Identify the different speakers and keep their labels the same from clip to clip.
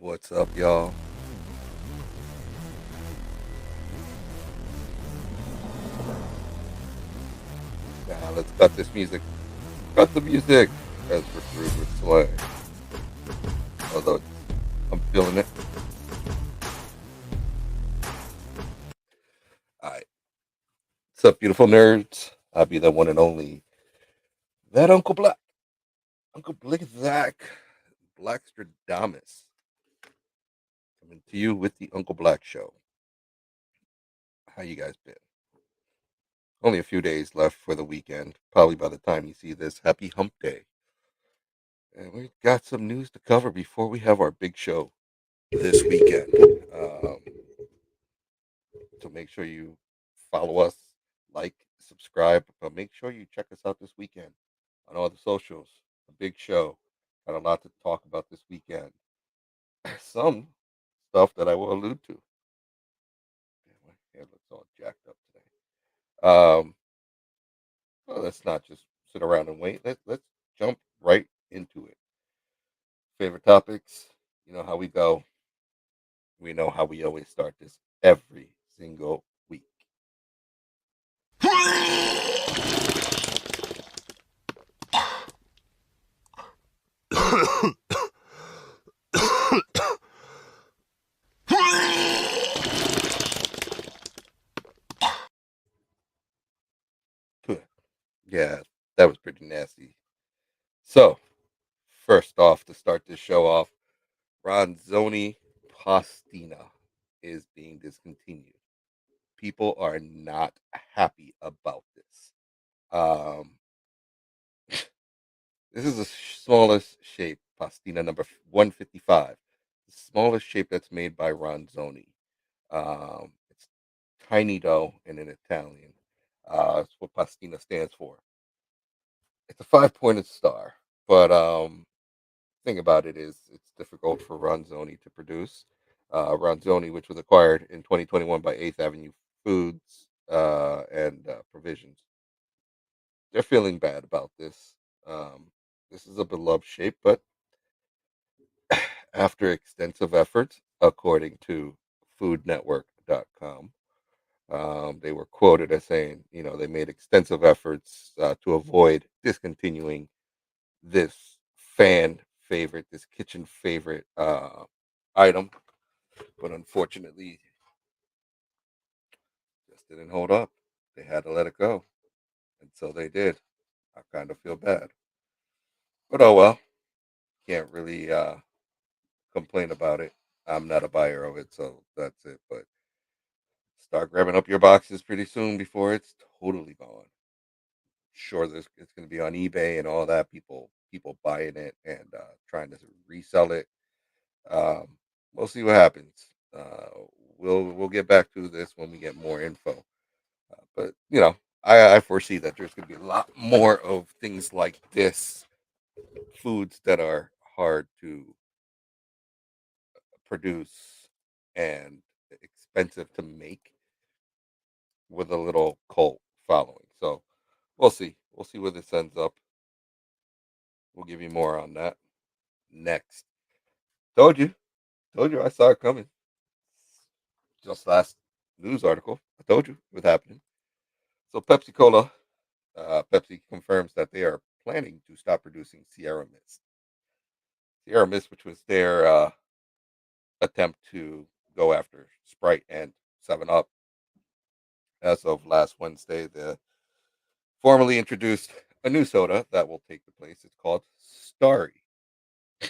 Speaker 1: What's up, y'all? Now let's cut this music. Cut the music as we're through with Slay. Although I'm feeling it. All right. What's up, beautiful nerds? I'll be the one and only that Uncle Black. Uncle Black Zach. Blackstradamus. Coming to you with the Uncle Black Show. How you guys been? Only a few days left for the weekend. Probably by the time you see this, happy hump day. And we got some news to cover before we have our big show this weekend. Um, So make sure you follow us, like, subscribe, but make sure you check us out this weekend on all the socials. A big show. Got a lot to talk about this weekend. Some stuff that I will allude to. Man, my hair looks all jacked up today. Well, let's not just sit around and wait. Let's jump right into it. Favorite topics. You know how we go. We know how we always start this every single week. Yeah, that was pretty nasty. So, first off, to start this show off, Ronzoni Pastina is being discontinued. People are not happy about this. Um, this is the smallest shape, Pastina number 155. The smallest shape that's made by Ronzoni. It's tiny dough and in Italian. It's what Pastina stands for. It's a five-pointed star, but thing about it is it's difficult for Ronzoni to produce. Ronzoni, which was acquired in 2021 by Eighth Avenue Foods and Provisions, they're feeling bad about this. This is a beloved shape, but after extensive efforts, according to FoodNetwork.com, they were quoted as saying, they made extensive efforts to avoid discontinuing this fan favorite, this kitchen favorite item, but unfortunately, just didn't hold up. They had to let it go, and so they did. I kind of feel bad, but oh well. Can't really complain about it. I'm not a buyer of it, so that's it. But start grabbing up your boxes pretty soon before it's totally gone. Sure, it's going to be on eBay and all that. People buying it and trying to resell it. Um, we'll see what happens. We'll get back to this when we get more info. But I foresee that there's going to be a lot more of things like this, foods that are hard to produce and expensive to make with a little cult following. So we'll see. We'll see where this ends up. We'll give you more on that next. Told you. Told you I saw it coming. Just last news article. I told you it was happening. So Pepsi Cola, Pepsi confirms that they are planning to stop producing Sierra Mist. Sierra Mist, which was their attempt to go after Sprite and Seven Up. As of last Wednesday, the formally introduced a new soda that will take the place. It's called Starry. I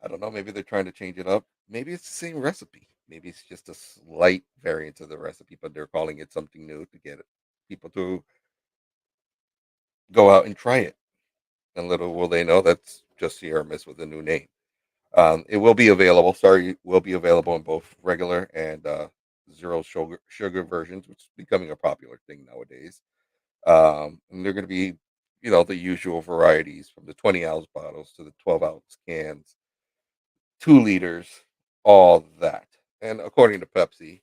Speaker 1: don't know. Maybe they're trying to change it up. Maybe it's the same recipe. Maybe it's just a slight variant of the recipe, but they're calling it something new to get people to go out and try it. And little will they know that's just Sierra Mist with a new name. It will be available. Sorry, will be available in both regular and zero sugar versions, which is becoming a popular thing nowadays. And they're going to be, the usual varieties from the 20-ounce bottles to the 12-ounce cans, 2 liters, all that. And according to Pepsi,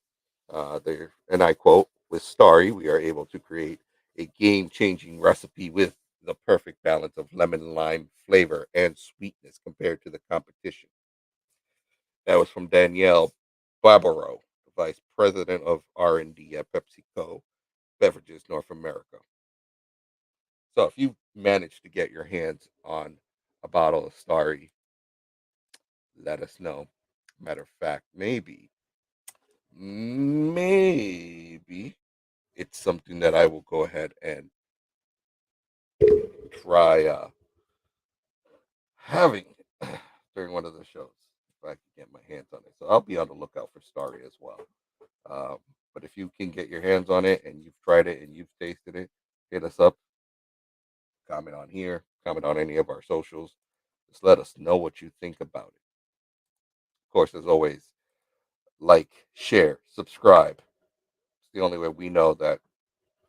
Speaker 1: and I quote, with Starry, we are able to create a game changing recipe with the perfect balance of lemon lime flavor and sweetness compared to the competition. That was from Danielle Barbaro, Vice President of R&D at PepsiCo Beverages North America. So if you manage to get your hands on a bottle of Starry, let us know. Matter of fact, maybe it's something that I will go ahead and try having during one of the shows if I can get my hands on it. So I'll be on the lookout for Starry as well. Um, but if you can get your hands on it and you've tried it and you've tasted it, hit us up. Comment on here. Comment on any of our socials. Just let us know what you think about it. Of course, as always, like, share, subscribe. It's the only way we know that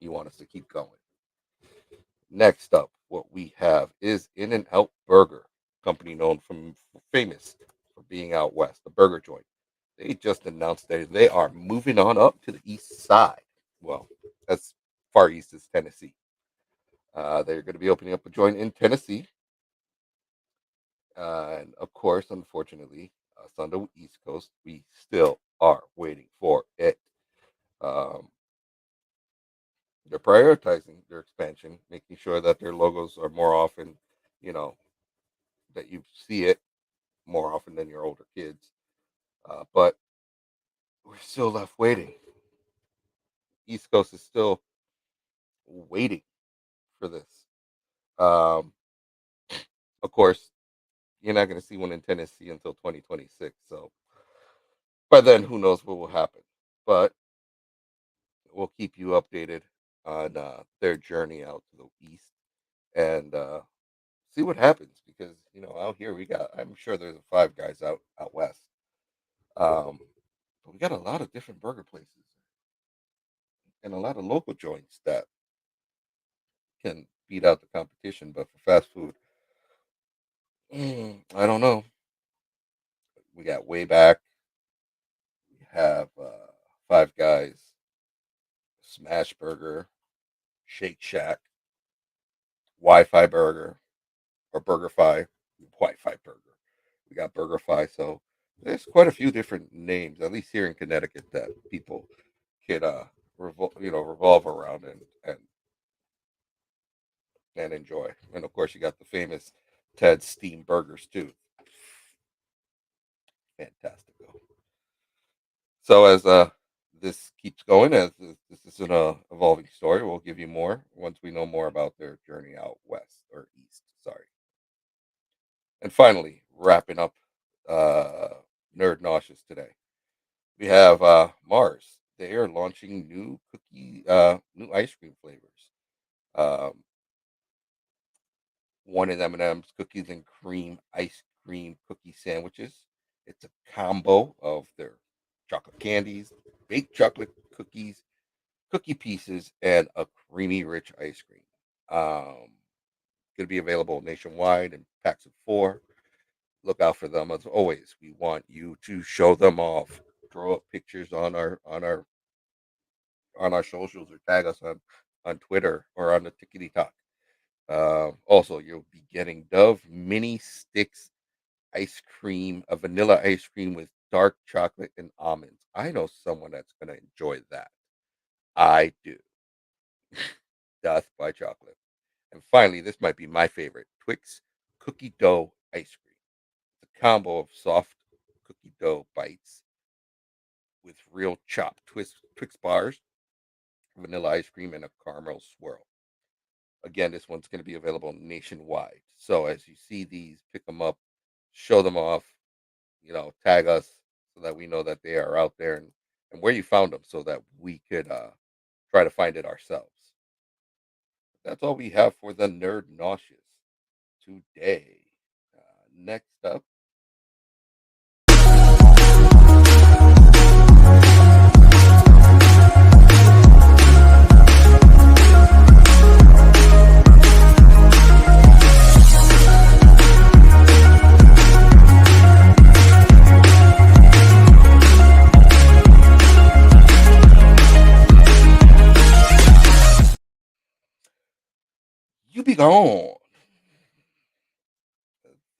Speaker 1: you want us to keep going. Next up, what we have is In-N-Out Burger, company known from famous for being out west, the burger joint. They just announced that they are moving on up to the east side. Well, as far east as Tennessee. They're going to be opening up a joint in Tennessee. And of course, unfortunately, us on the East Coast, we still are waiting for it. They're prioritizing their expansion, making sure that their logos are more often, you know, that you see it more often than your older kids. But we're still left waiting. East Coast is still waiting for this. Um, of course, you're not going to see one in Tennessee until 2026. So by then, who knows what will happen? But we'll keep you updated on their journey out to the east and see what happens. Because out here I'm sure there's Five Guys out west. But we got a lot of different burger places and a lot of local joints that can beat out the competition. But for fast food, I don't know. We got Way Back. We have Five Guys, Smash Burger, Shake Shack, Wi-Fi Burger, or BurgerFi, Wi-Fi Burger. We got BurgerFi. So there's quite a few different names, at least here in Connecticut, that people could revolve around and enjoy. And of course, you got the famous Ted's Steam Burgers too. Fantastic. So as this keeps going, as this is an evolving story, we'll give you more once we know more about their journey out west or east. Sorry. And finally, wrapping up Nerd Nauseous today, we have Mars. They are launching new new ice cream flavors. One in M&M's cookies and cream ice cream cookie sandwiches. It's a combo of their chocolate candies, baked chocolate cookies, cookie pieces, and a creamy rich ice cream. Going to be available nationwide in packs of 4. Look out for them. As always, we want you to show them off. Throw up pictures on our socials or tag us on Twitter or on the Tickety Talk. Also, you'll be getting Dove Mini Sticks ice cream, a vanilla ice cream with dark chocolate and almonds. I know someone that's going to enjoy that. I do. Death by chocolate. And finally, this might be my favorite, Twix cookie dough ice cream. It's a combo of soft cookie dough bites with real chopped Twix bars, vanilla ice cream, and a caramel swirl. Again, this one's going to be available nationwide. So as you see these, pick them up, show them off, tag us so that we know that they are out there and where you found them so that we could try to find it ourselves. That's all we have for the Nerd Nauseous today. Next up, You be gone.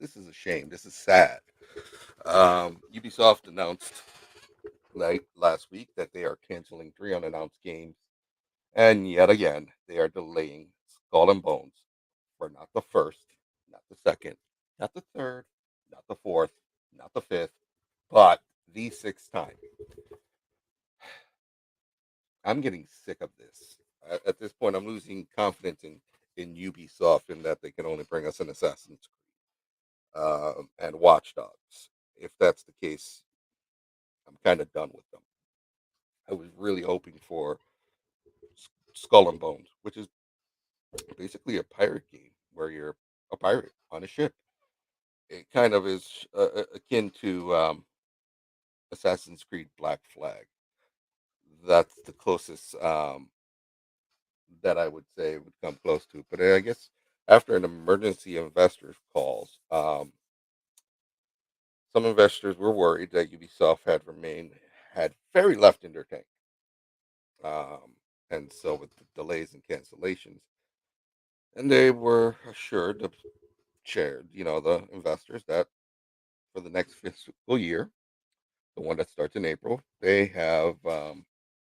Speaker 1: This is a shame. This is sad. Ubisoft announced last week that they are canceling three unannounced games, and yet again they are delaying Skull and Bones for not the first, not the second, not the third, not the fourth, not the fifth, but the sixth time. I'm getting sick of this. At this point, I'm losing confidence in Ubisoft in that they can only bring us an Assassin's Creed and Watch Dogs. If that's the case, I'm kind of done with them. I was really hoping for Skull and Bones, which is basically a pirate game where you're a pirate on a ship. It kind of is akin to Assassin's Creed Black Flag. That's the closest that I would say would come close to. But I guess after an emergency investors calls, some investors were worried that Ubisoft had very left in their tank, and so with the delays and cancellations, and they were assured the the investors that for the next fiscal year, the one that starts in April, they have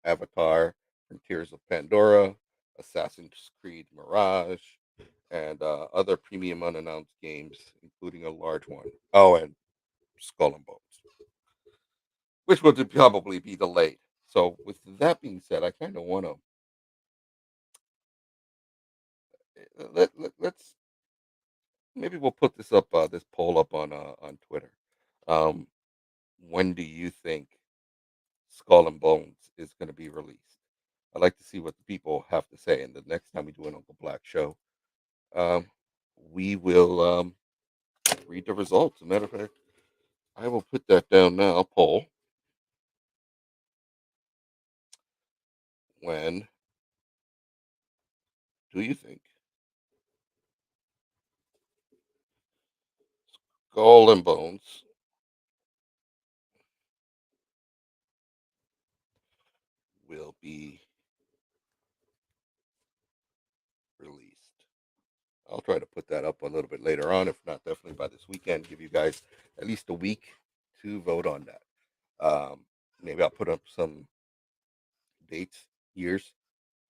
Speaker 1: Avatar, Frontiers of Pandora, Assassin's Creed Mirage, and other premium unannounced games, including a large one. Oh, and Skull and Bones, which will probably be delayed. So, with that being said, I kind of want to let's maybe we'll put this up this poll up on Twitter. Um, when do you think Skull and Bones is going to be released? I'd like to see what the people have to say. And the next time we do an Uncle Black show, um, we will read the results. As a matter of fact, I will put that down now. Poll: when do you think Skull and Bones will be released? I'll try to put that up a little bit later on, if not definitely by this weekend. Give you guys at least a week to vote on that. Maybe I'll put up some dates, years,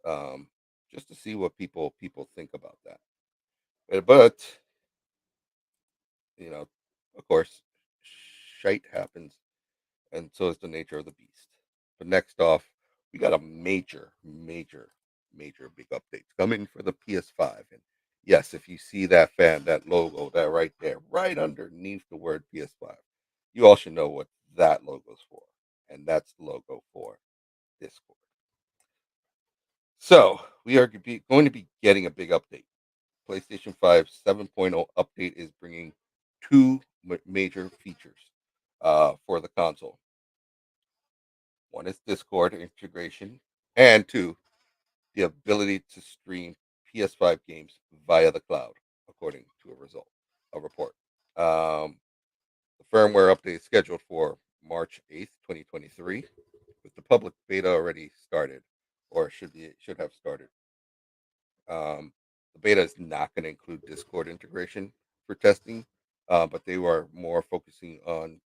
Speaker 1: um, just to see what people think about that. But you know, of course, shite happens, and so is the nature of the beast. But next off, we got a major big updates coming for the PS5. And yes, if you see that logo, that right there, right underneath the word PS5, you all should know what that logo's for. And that's the logo for Discord. So we are going to be getting a big update. PlayStation 5 7.0 update is bringing two major features for the console. One is Discord integration, and two, the ability to stream PS5 games via the cloud, according to a report. Um, the firmware update is scheduled for March 8th, 2023, with the public beta already started, or should have started. The beta is not going to include Discord integration for testing, but they were more focusing on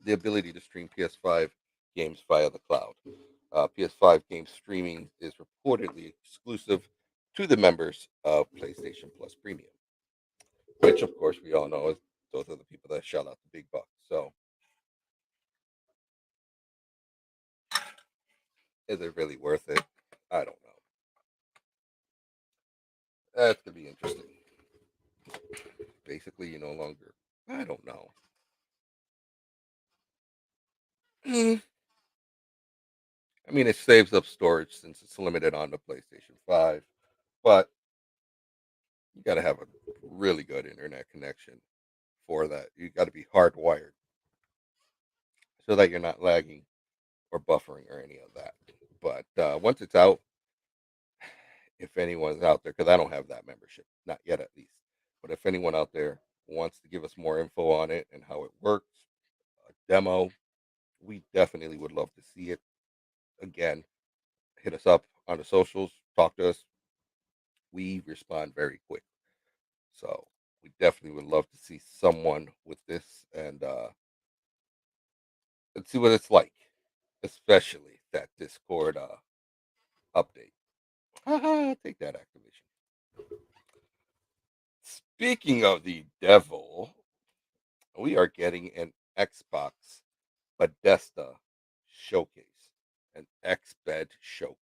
Speaker 1: the ability to stream PS5 games via the cloud. PS5 game streaming is reportedly exclusive to the members of PlayStation Plus Premium, which, of course, we all know is those are the people that shell out the big bucks. So, is it really worth it? I don't know. That's gonna be interesting. Basically, you no longer. I don't know. Mm, I mean, it saves up storage since it's limited on the PlayStation 5, but you got to have a really good internet connection for that. You got to be hardwired so that you're not lagging or buffering or any of that. But once it's out, if anyone's out there, because I don't have that membership, not yet at least, but if anyone out there wants to give us more info on it and how it works, a demo, we definitely would love to see it. Again, hit us up on the socials, talk to us, we respond very quick. So we definitely would love to see someone with this and see what it's like, especially that Discord update. Haha, take that activation. Speaking of the devil, we are getting an Xbox Bethesda showcase, an XBED showcase.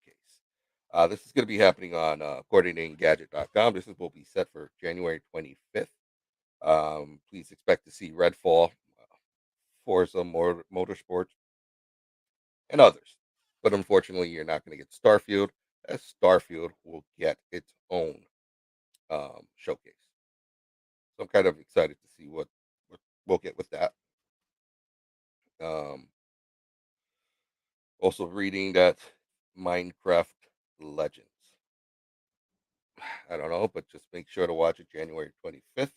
Speaker 1: This is going to be happening on according to Engadget.com. This will be set for January 25th. Please expect to see Redfall, Forza Motorsports, and others. But unfortunately, you're not going to get Starfield, as Starfield will get its own showcase. So I'm kind of excited to see what we'll get with that. Um, Also reading that Minecraft Legends. I don't know, but just make sure to watch it January 25th,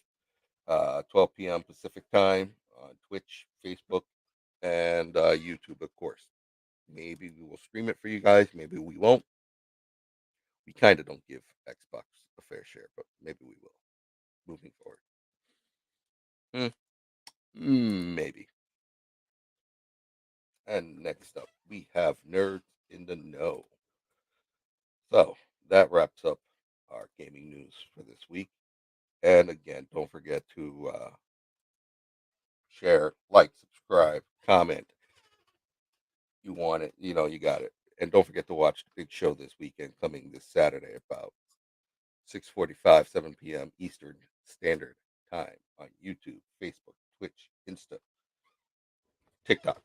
Speaker 1: 12 p.m. Pacific time on Twitch, Facebook, and YouTube, of course. Maybe we will stream it for you guys. Maybe we won't. We kind of don't give Xbox a fair share, but maybe we will moving forward. Maybe. And next up, we have Nerds in the Know. So that wraps up our gaming news for this week. And again, don't forget to share, like, subscribe, comment. You want it, you got it. And don't forget to watch the big show this weekend, coming this Saturday about 6:45, 7 p.m. Eastern Standard Time on YouTube, Facebook, Twitch, Insta, TikTok.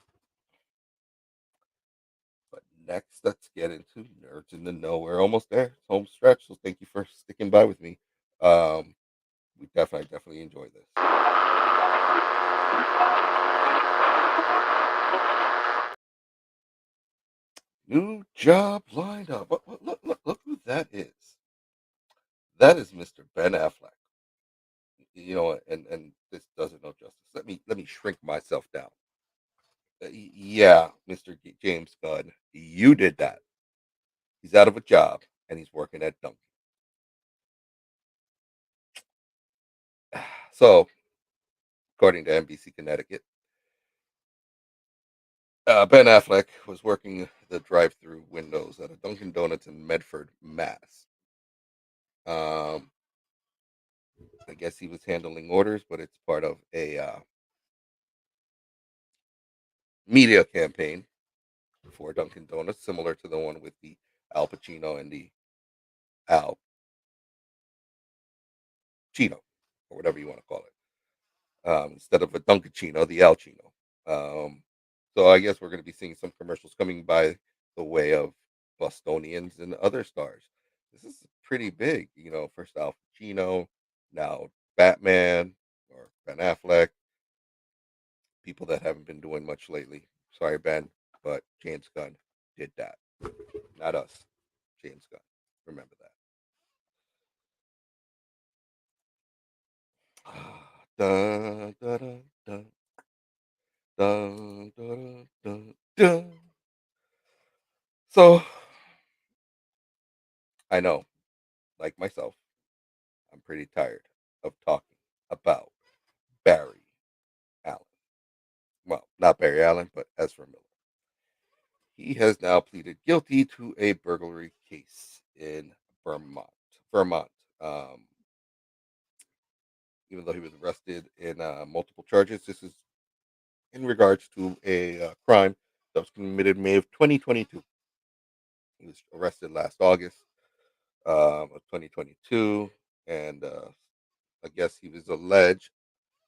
Speaker 1: But next, let's get into Nerds in the Know. We're almost there. It's home stretch, so thank you for sticking by with me. We definitely enjoy this. New job lined up. Look who that is. That is Mr. Ben Affleck. And this doesn't know justice. Let me shrink myself down. Yeah, Mr. James Gunn, you did that. He's out of a job and he's working at Dunkin'. So, according to NBC Connecticut, Ben Affleck was working the drive-through windows at a Dunkin' Donuts in Medford, Mass. Um, I guess he was handling orders, but it's part of a media campaign for Dunkin' Donuts, similar to the one with the Al Pacino and the Al Chino, or whatever you want to call it. Instead of a Dunkachino, the Al Chino. Um, so I guess we're going to be seeing some commercials coming by the way of Bostonians and other stars. This is pretty big, First Al Pacino, now Batman or Ben Affleck. People that haven't been doing much lately. Sorry, Ben, but James Gunn did that, not us. James Gunn. Remember that. Dun, dun, dun, dun, dun, dun, dun, dun. So I know, like myself, I'm pretty tired of talking about Barry Allen. Well, not Barry Allen, but Ezra Miller. He has now pleaded guilty to a burglary case in Vermont. Vermont. Um, Even though he was arrested in multiple charges, this is in regards to a crime that was committed May of 2022. He was arrested last August of 2022, and I guess he was alleged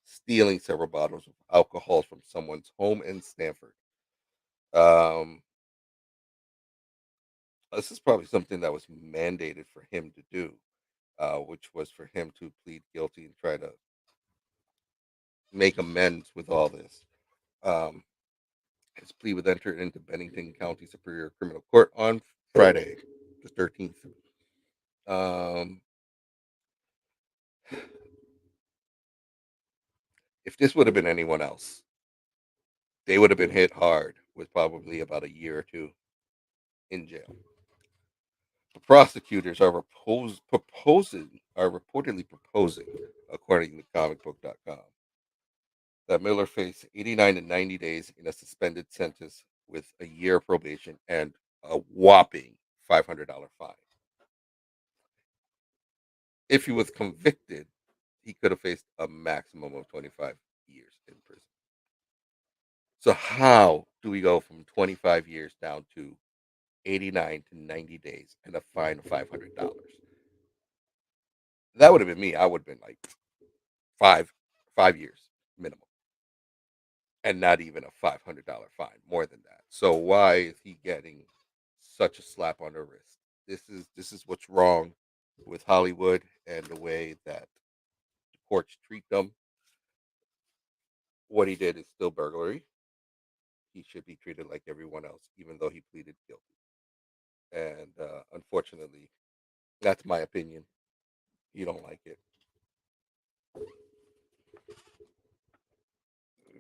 Speaker 1: stealing several bottles of alcohol from someone's home in Stanford. Um, this is probably something that was mandated for him to do, which was for him to plead guilty and try to make amends with all this. Um, his plea was entered into Bennington County Superior Criminal Court on Friday, the 13th. Um, if this would have been anyone else, they would have been hit hard with probably about a year or two in jail. The prosecutors are reportedly proposing, according to comicbook.com, that Miller face 89 to 90 days in a suspended sentence with a year of probation and a whopping $500 fine. If he was convicted, he could have faced a maximum of 25 years in prison. So how do we go from 25 years down to 89 to 90 days and a fine of $500? That would have been me. I would have been like five 5 years minimum, and not even a $500 fine, more than that. So why is he getting such a slap on the wrist? This is what's wrong with Hollywood and the way that the courts treat them. What he did is still burglary. He should be treated like everyone else, even though he pleaded guilty. And unfortunately, that's my opinion. You don't like it,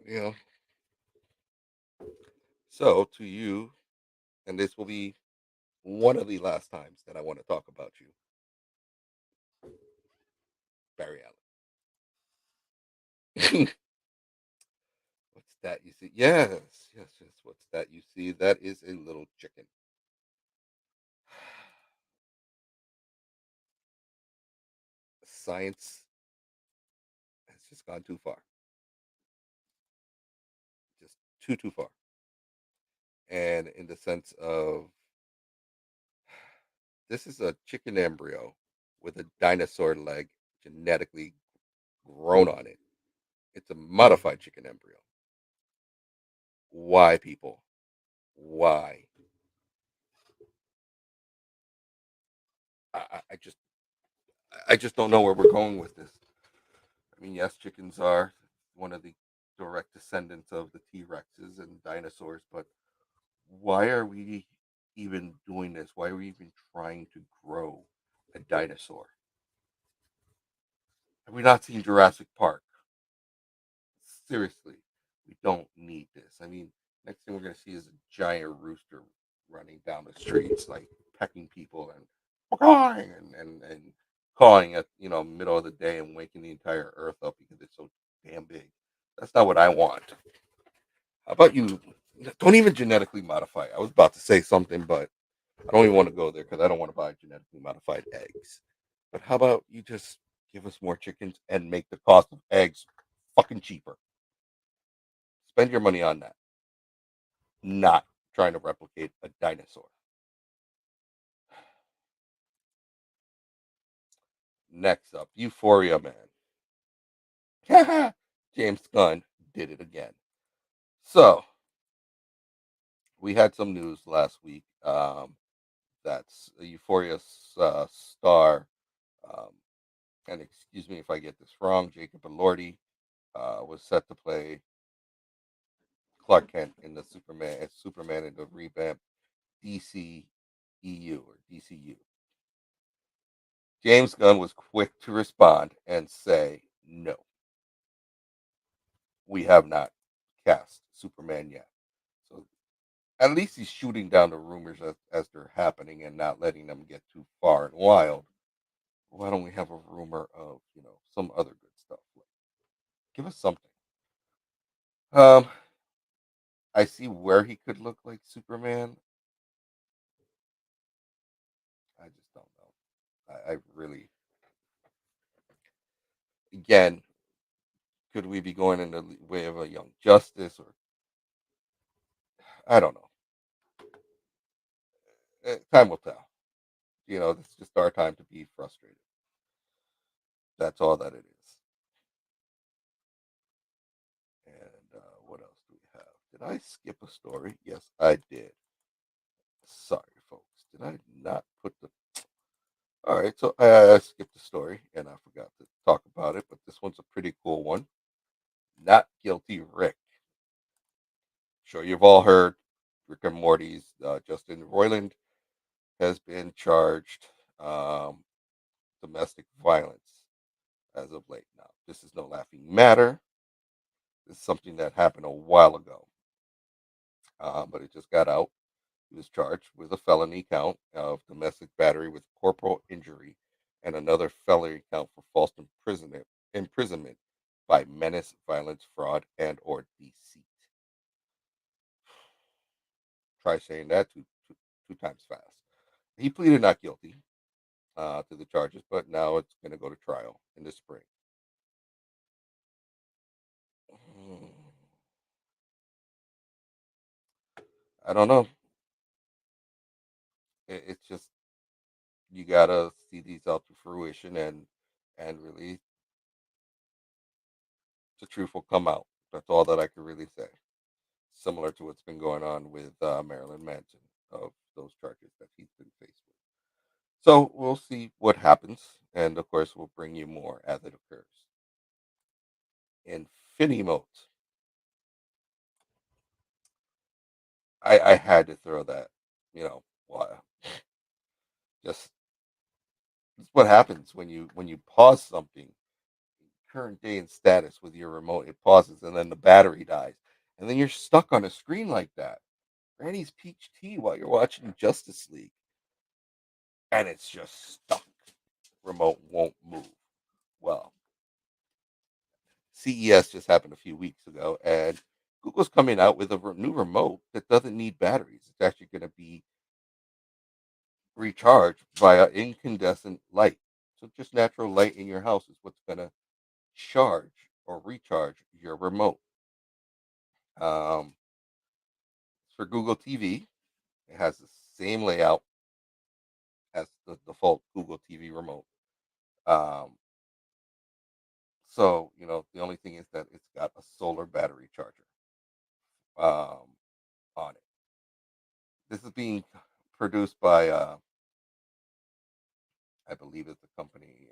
Speaker 1: you know. So to you, and this will be one of the last times that I want to talk about you, Barry Allen. What's that you see? Yes, yes, yes. What's that you see? That is a little chicken. Science has just gone too far, just too far. And in the sense of this is a chicken embryo with a dinosaur leg genetically grown on it. It's a modified chicken embryo. Why, people? Why? I just don't know where we're going with this. I mean, yes, chickens are one of the direct descendants of the T Rexes and dinosaurs, but why are we even doing this? Why are we even trying to grow a dinosaur? Have we not seen Jurassic Park? Seriously, we don't need this. I mean, next thing we're going to see is a giant rooster running down the streets, like pecking people and and cawing at middle of the day and waking the entire earth up because it's so damn big. That's not what I want. How about you? Don't even genetically modify. I was about to say something, but I don't even want to go there because I don't want to buy genetically modified eggs. But how about you just give us more chickens and make the cost of eggs fucking cheaper? Spend your money on that, not trying to replicate a dinosaur. Next up, Euphoria Man. James Gunn did it again. So we had some news last week that's Euphoria star, um, and excuse me if I get this wrong, Jacob Elordi was set to play Clark Kent in the Superman in the revamped DCEU or DCU. James Gunn was quick to respond and say, "No, we have not cast Superman yet." So at least he's shooting down the rumors as they're happening and not letting them get too far and wild. Why don't we have a rumor of some other good stuff? Like, give us something. Um, I see where he could look like Superman. I just don't know. I really, again, could we be going in the way of a Young Justice, or I don't know. Time will tell. It's just our time to be frustrated. That's all that it is. And what else do we have? Did I skip a story? Yes, I did. Sorry, folks. Did I not put the? All right, so I skipped the story and I forgot to talk about it, but this one's a pretty cool one. Not guilty, Rick. Sure, you've all heard Rick and Morty's Justin Roiland has been charged domestic violence as of late. Now, this is no laughing matter. This is something that happened a while ago, but it just got out. He was charged with a felony count of domestic battery with corporal injury and another felony count for false imprisonment by menace, violence, fraud, and or deceit. Try saying that two times fast. He pleaded not guilty to the charges, but now it's going to go to trial in the spring. Mm, I don't know. It's just you gotta see these out to fruition, and really the truth will come out. That's all that I can really say. Similar to what's been going on with Marilyn Manson of those charges that he's been faced with. So we'll see what happens, and of course we'll bring you more as it occurs. Infinimote. I had to throw that. Why? Just It's what happens when you pause something. Current day and status with your remote, it pauses, and then the battery dies, and then you're stuck on a screen like that. Granny's peach tea while you're watching Justice League, and it's just stuck. Remote won't move. Well, CES just happened a few weeks ago, and Google's coming out with a new remote that doesn't need batteries. It's actually going to be recharged via incandescent light. So just natural light in your house is what's going to charge or recharge your remote. Um, for Google TV, it has the same layout as the default Google TV remote. Um, so the only thing is that it's got a solar battery charger on it. This is being produced by, I believe, it's a company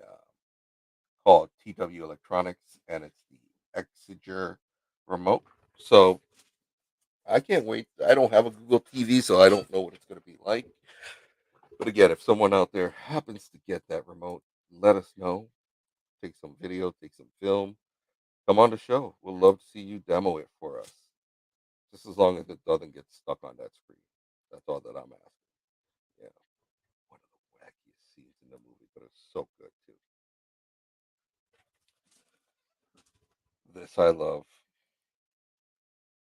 Speaker 1: called TW Electronics, and it's the Exiger remote. So I can't wait. I don't have a Google TV, so I don't know what it's going to be like. But again, if someone out there happens to get that remote, let us know. Take some video, take some film. Come on the show. We'll love to see you demo it for us. Just as long as it doesn't get stuck on that screen. That's all that I'm asking. Yeah. One of the wackiest scenes in the movie, but it's so good too. This I love.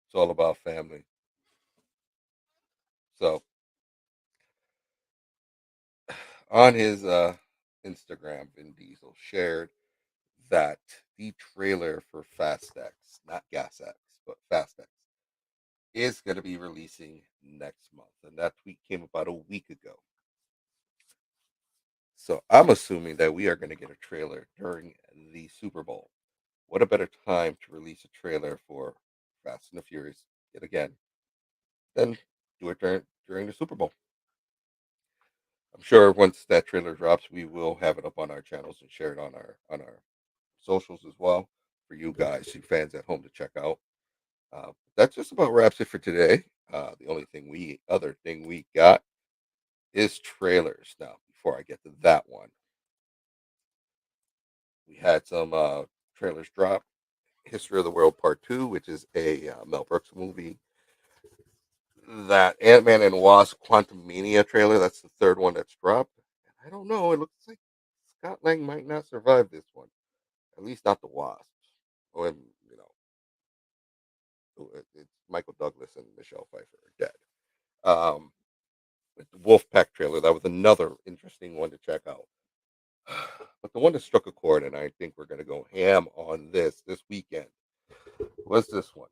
Speaker 1: It's all about family. So on his Instagram, Vin Diesel shared that the trailer for Fast X, not Gas X, but Fast X, is going to be releasing next month. And that tweet came about a week ago. So I'm assuming that we are going to get a trailer during the Super Bowl. What a better time to release a trailer for Fast and the Furious yet again than do it during the Super Bowl. I'm sure once that trailer drops, we will have it up on our channels and share it on our socials as well for you guys, you fans at home to check out. That just about wraps it for today. The only other thing we got is trailers. Now, before I get to that one, we had some trailers drop. History of the World Part Two, which is a Mel Brooks movie. That Ant Man and Wasp Quantum Mania trailer. That's the third one that's dropped. I don't know. It looks like Scott Lang might not survive this one. At least not the Wasp. When it's Michael Douglas and Michelle Pfeiffer are dead. Um, with the Wolfpack trailer, that was another interesting one to check out. But the one that struck a chord, and I think we're going to go ham on this weekend, was this one.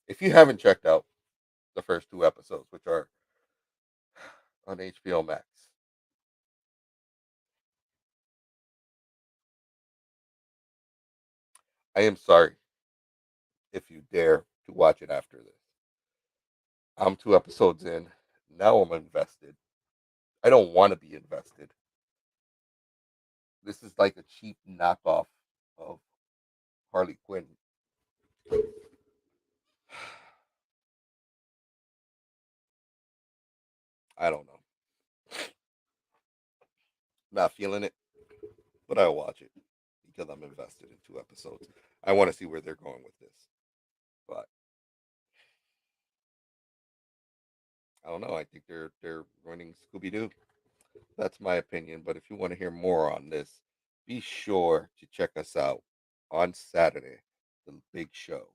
Speaker 1: If you haven't checked out the first two episodes, which are on HBO Max, I am sorry if you dare to watch it after this. I'm two episodes in. Now I'm invested. I don't want to be invested. This is like a cheap knockoff of Harley Quinn. I don't know. Not feeling it. but I'll watch it because I'm invested in 2 episodes. I want to see where they're going with this, but I don't know. I think they're running Scooby Doo. That's my opinion. But if you want to hear more on this, be sure to check us out on Saturday, the big show.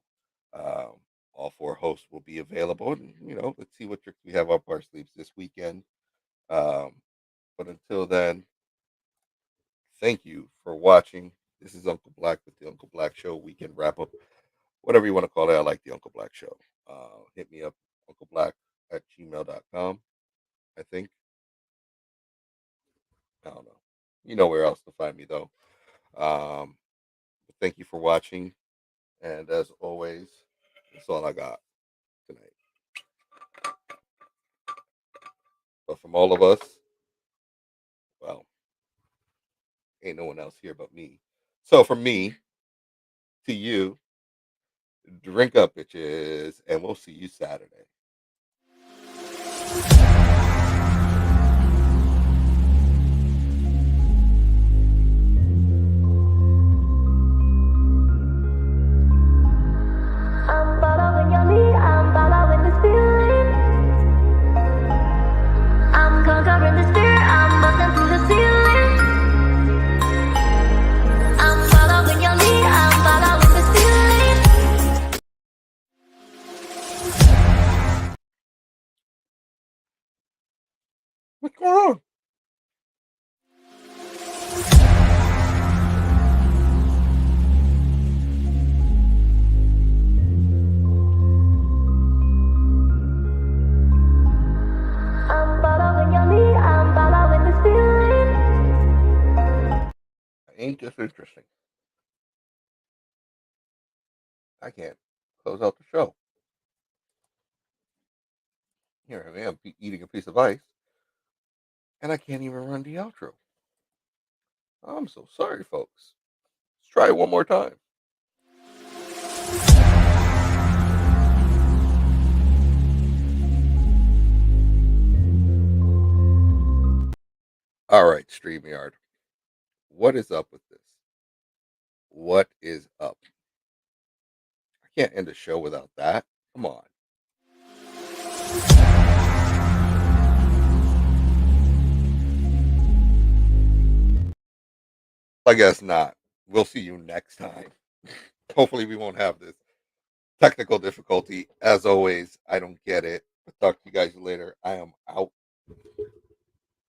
Speaker 1: Um, all 4 hosts will be available, and let's see what tricks we have up our sleeves this weekend. Um, but until then, thank you for watching. This is Uncle Black with the Uncle Black Show weekend wrap up, whatever you want to call it. I like the Uncle Black Show. Hit me up, uncleblack@gmail.com. I think. I don't know. You know where else to find me, though. Um, thank you for watching. And as always, that's all I got tonight. But from all of us, well, ain't no one else here but me. So from me to you, drink up, bitches, and we'll see you Saturday.
Speaker 2: I'm following your lead, I'm following this feeling. I'm conquering the spirit, I'm busting through the ceiling. I'm following your lead, I'm following this feeling.
Speaker 1: What's going on?
Speaker 2: I'm following your lead, I'm following this feeling.
Speaker 1: Ain't this interesting? I can't close out the show. Here I am eating a piece of ice, and I can't even run the outro. I'm so sorry, folks. Let's try it one more time. All right, StreamYard. What is up with this? What is up? I can't end a show without that. Come on. I guess not. We'll see you next time. Hopefully, we won't have this technical difficulty. As always, I don't get it. I'll talk to you guys later. I am out.